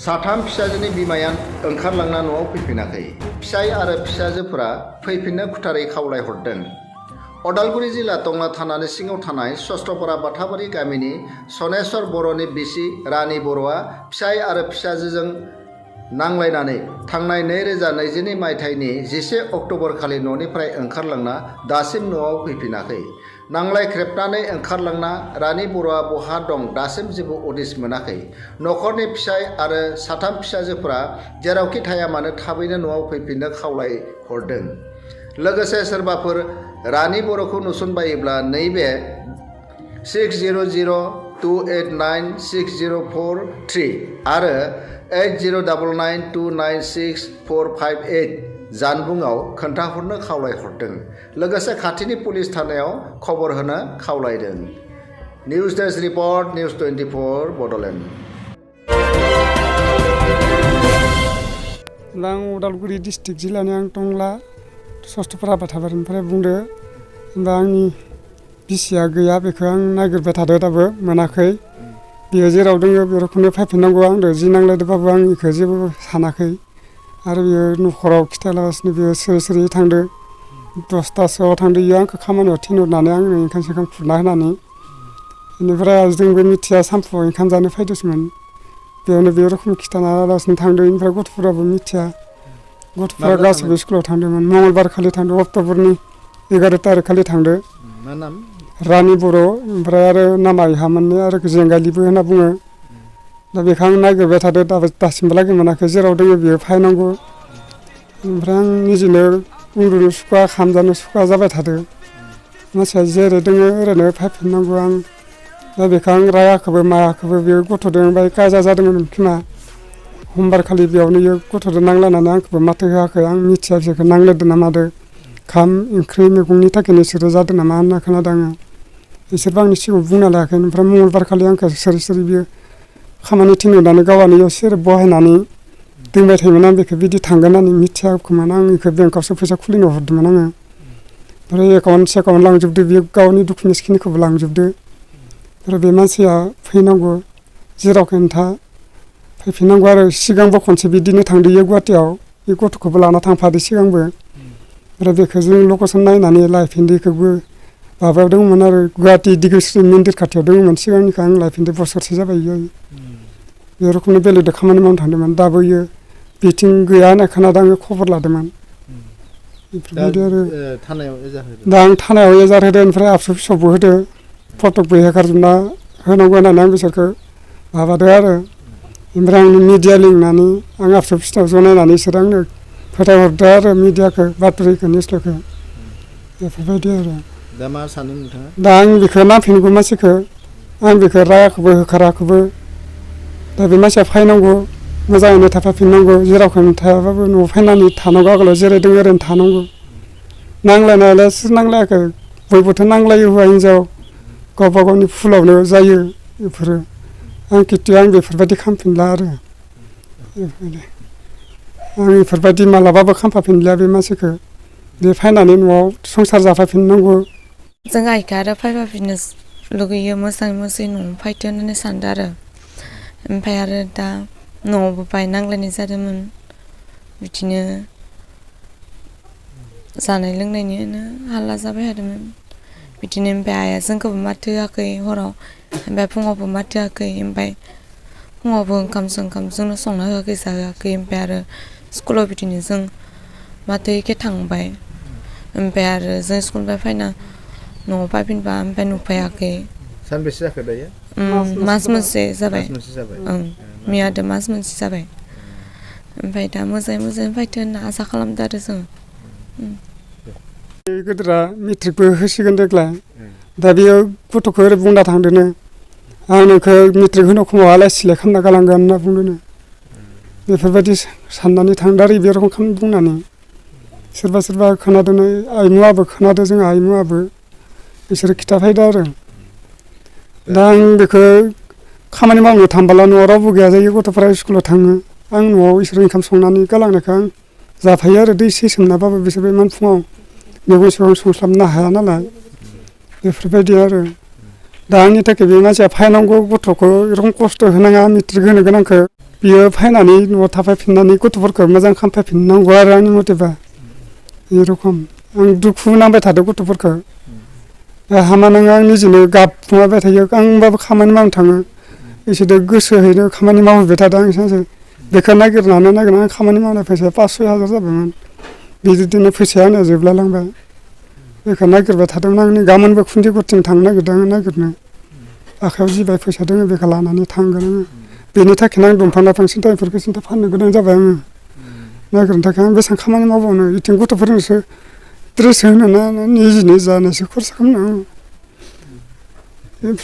साथाम फिसाजोनि बिमाया ओंखारलांना न'आव फैफिनाखै। फिसाय आरो फिसाजोफोरा फैफिननो खुथारै खावलायहरदों। अदालगुरि जिल्ला टंला थानानि सिङाव थानाय सस्त्रपारा बाथाबारि गामिनि सनेस्वर बर'नि बिसि रानि बर'आ फिसाय आरो फिसाजोजों नांलायनानै थांनाय 2022 मायथाइनि 11 अक्ट'बर खालि न'निफ्राय ओंखारलांना दासिम न'आव फैफिनाखै। नांलायख्रेबनानै ओंखारलांना रानि बर'आ बहा दं दासिम जेबो उदिस मोनाखै। न'खरनि फिसाय आरो साथाम फिसाजोफोरा जेरावखि थाया मानो थाबैनो न'आव फैफिननो खावलायहरदों। लोगोसे सोरबाफोर रानि बर'खौ नुसनबायोब्ला नैबे 6002896043 आरो 8099296458 जानबुङाव खोन्थाहरनो खावलायहरदों। लोगोसे खाथिनि पुलिस थानायाव खबर होनो खावलायदों। News desk report, news 24 Bodoland. आं उदालगुरि डिस्ट्रिक्ट जिल्लानि आं टंला सस्त्रपारा बाथाबारिनिफ्राय बुंदो। होमबा आंनि बिसिया गैया, बेखौ आं नागिरबाय थादो, दाबो मोनाखै। बियो जेराव दङ बे रोखोमनो फैफिननांगौ। आंदो जि नांलायदोंबाबो आं बेखौ जेबो सानाखै। आरो बियो न'खराव खिथायालासिनो बियो सिरि सिरि थांदो। 10थासोआव थांदो बियो आंखौ खामानियाव थिनहरनानै आंनो ओंखाम सोंखाम खुरना होनानै। बेनिफ्राय जोंबो मिथिया, सानफुआव ओंखाम जानो फैदोंमोन। बेयावनो बे रोखोम खिथानालासिनो थांदो। बेनिफ्राय गथ'फोराबो मिथिया। गथ'फोरा गासैबो स्कुलाव थांदोंमोन। मंगलबार खालि थांदो, अक्ट'बरनि 11 थारिख खालि थांदो। मा नाम? रानि बर'। ओमफ्राय आरो नामा इहा मोननै आरो जेंगालिबो होनना बुङो। दा बेखौ आं नागिरबाय थादो, दासिमहालागै मोनाखै। जेराव दङ बियो फैनांगौ। ओमफ्राय आं निजेनो उन्दुनो सुखुवा, ओंखाम जानो सुखुवा जाबाय थादो। मानसिया जेरै दङ ओरैनो फैफिननांगौ। आं दा बेखौ आं रायाखैबो मायाखैबो। बे गथ'जों बाय काजा जादोंमोन खोमा। समबार खालि बेयावनो इयो गथ'जों नांलायनानै आंखौबो माथो होआखै। आं मिथिया बिसोरखौ नांलायदों ना मादों। ओंखाम ओंख्रि मैगंनि थाखायनो बिसोरो जादों नामा होनना खोनादों आङो। बिसोरबो आंनि सिगाङाव बुंना लायाखै। ओमफ्राय मंगलबार खालि आंखौ सिरि सिरि बियो खामानि थिनहरनानै गावहानो इयाव सेरेब बहायनानै दोनबाय थायोमोन। आं बेखौ बिदि थांगोन होननानै मिथियाखैमोन। आं बेखौ बेंकआवसो फैसा खुलिनो हरदोंमोन आङो। ओमफ्राय एकाउन्ट सेकाउन्ट लांजोबदो, बियो गावनि डकुमेन्टसखिनिखौबो लांजोबदो। आरो बे मानसिया फैनांगौ, जेराव खोन्था फैफिननांगौ। आरो सिगांबो खनसे बिदिनो थांदो इयो गुवाहाटियाव। बे गथ'खौबो लाना थांफादो सिगांबो। ओमफ्राय बेखौ जों लकेसन नायनानै लायफिनदो। बेखौबो माबायाव दंमोन आरो गुवाहाटि दिगोस्रि मन्दिर खाथियाव दंमोन सिगांनिखौ। आं लायफिनदो, बोसोरसे जाबाय इयो। बे रोखोमनो बेलेगजों खामानि मावनो थांदोंमोन। दाबो इयो बिथिं गैया होननाय खोनादों। आङो खबर लादोंमोन। बेफोरबायदि आरो दा आं थानायाव एजार होदो। ओमफ्राय आबसु फिसौबो होदो। फटकबो हेगारजोबना होनांगौ होननानै आं बिसोरखौ माबादो आरो। ओमफ्राय आंनि मिडिया लिंनानै आं आबसु फिसौ जनायनानै बिसोरो आंनो फोथायहरदो आरो मिडियाखौ, बातरिखौ, निउसखौ। बेफोरबायदि आरो। दा मा सानो नोंथाङा? दा आं बेखौ नांफिनगौ मानसिखौ। आं बेखौ रायाखैबो होखाराखैबो। दा बे मानसिया फैनांगौ, मोजाङैनो थाफाफिननांगौ। जेरावखौनो थायाबाबो न'आव फैनानै थानांगौ। आगोलाव जेरै दङ ओरैनो थानांगौ। नांलायनायालाय सोर नांलायाखै? बयबोथ' नांलायो, हौवा हिनजाव गावबा गावनि फुलावनो जायो बेफोरो। आं खिन्थु आं बेफोरबायदि खालामफिनला आरो। बेफोरबायदि आं बेफोरबायदि मालाबाबो खालामफाफिनलिया बे मानसिखौ। बे फैनानै न'आव संसार जाफाफिननांगौ। जों आइखौ आरो फैफाफिननो लुगैयो, मोजाङै मोजाङै न'आव फैथो होननानै सानदों आरो। ओमफ्राय आरो दा न'आवबो बाय नांलायनाय जादोंमोन। बिदिनो जानाय लोंनायनिनो हाल्ला जाबाय थादोंमोन। बिदिनो ओमफ्राय आइया जोंखौबो माथो होआखै हराव। ओमफ्राय फुङावबो माथो होआखै। ओमफ्राय फुङावबो ओंखाम जोंनो संना होआखै, जाहोआखै। ओमफ्राय आरो स्कुलाव बिदिनो जों माथो एखे थांबाय। ओमफ्राय आरो जों स्कुलनिफ्राय फैना न'आव फैफिनबा ओमफ्राय नुफैयाखै। सानबेसे जाखो दायो? मास मोनसे जाबाय। मास मोनसे जाबाय। मैयादो मास मोनसे जाबाय। ओमफ्राय दा मोजाङै फैथो होनना आसा खालामदों आरो जों। गोदोरा मेट्रिकबो होसिगोन देग्लाय। दा बेयो गथ'खौ ओरै बुंना थांदोनो, आं नोंखौ मेट्रिक होनो समावहालाय सिलेक्ट खालामना गालांगोन होनना बुंदोनो। बेफोरबायदि साननानै थांदों आरो बे रखम बुंनानै। सोरबा खोनादोंनो, आइमुआबो खोनादों, जोंहा आइमुआबो। बिसोरो खिथाफैदों आरो। दा आं बेखौ खामानि मावनो थांबोला न'आव रावबो गैया जायो, गथ'फोरा स्कुलाव थाङो। आं न'आव इसोर ओंखाम संनानै गालांनायखौ आं जाफायो आरो। दै एसे सोमनाबाबो बिसोरबो इमान फुङाव मैगं सैगं संस्लाबनो हाया नालाय। बेफोरबायदि आरो। दा आंनि थाखाय बे मानसिया फैनांगौ, गथ'खौ एरखम खस्थ' होनाङा मेट्रिक होनो गोनांखौ। बियो फैनानै न'आव थाफैफिननानै गथ'फोरखौ मोजां खालामफैफिननांगौ आरो आंनि मथेबा बे रखम आं दुखु नांबाय थादों गथ'फोरखौ हामा नङा आं निजेनो गाबखुमाबाय थायो आं होमबाबो खामानि मावनो थाङो बिसोरो गोसोहैनो खामानि मावहैबाय थादों आं सानसे बेखौ नागिरनानै खामानि मावनाय फैसाया 5-6 हाजार जाबायमोन बिदिनो फैसाया आंनिया जोबलांबाय बेखौ नागिरबाय थादोंमोन आं गाबोनबो खुन्थिगुरथिं थांनो नागिरदों आं नागिरनो आखायाव जिबाय फैसा दङ बेखौ लानानै थांगोन आङो बेनि थाखायनो आं दंफां लाइफां सिन्थाफोरखौ सिन्था फाननो गोनां जाबाय आङो नागिरनो थाखाय आं बेसेबां खामानि मावबावनो बिथिं गथ'फोरनोसो ड्रेस होनो ना निजिनि जानायसो खरसा खालामनो आङो